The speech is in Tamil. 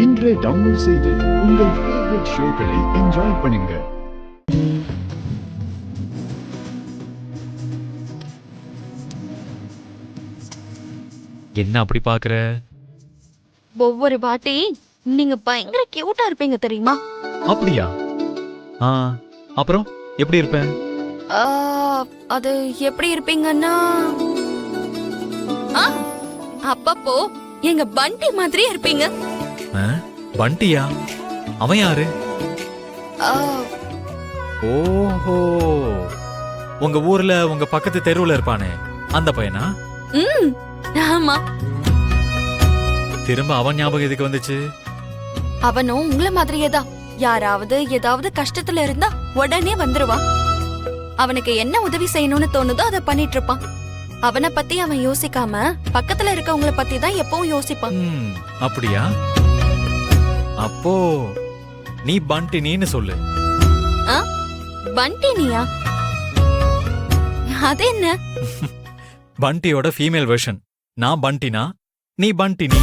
இன்றே டவுன்லோட் செய்து உங்கள் ஃபேவரட் ஷோக்களை என்ஜாய் பண்ணுங்க. என்ன அப்படி பாக்குற? ஒவ்வொரு வாட்டி நீங்க பயங்கர கியூட்டா இருப்பீங்க தெரியுமா? அப்படியா? ஆ, அப்புறம் எப்படி இருப்ப? ஆ, அது எப்படி இருப்பீங்கன்னா ஆ, அப்பப்போ எங்க பண்டி மாதிரியே இருப்பீங்க. ஆ, பண்டியா? அவன் யாரு? ஆ, ஓஹோ, உங்க ஊர்ல உங்க பக்கத்து தெருவுல இருப்பானே அந்த பையனா? ம், ஆமா. திரும்ப அவன் ஞாபகம் எதுக்கு வந்துச்சு? அவனும் உங்கள மாதிரியே தான். யாராவது ஏதாவது கஷ்டத்துல இருந்தா உடனே வந்துருவான். அவனுக்கு என்ன உதவி செய்யணும்னு தோணுதோ அதை பண்ணிட்டு இருப்பான். அவனை பத்தி அவன் யோசிக்காம பக்கத்துல இருக்கவங்கள பத்தி தான் எப்பவும் யோசிப்பான். ம், அப்படியா? அப்போ நீ பண்டினின்னு சொல்லு. ஆ, பண்டினியா? அது என்ன? பண்டியோட ஃபீமேல் வெர்ஷன். நான் பண்டினா, நீ பண்டினி.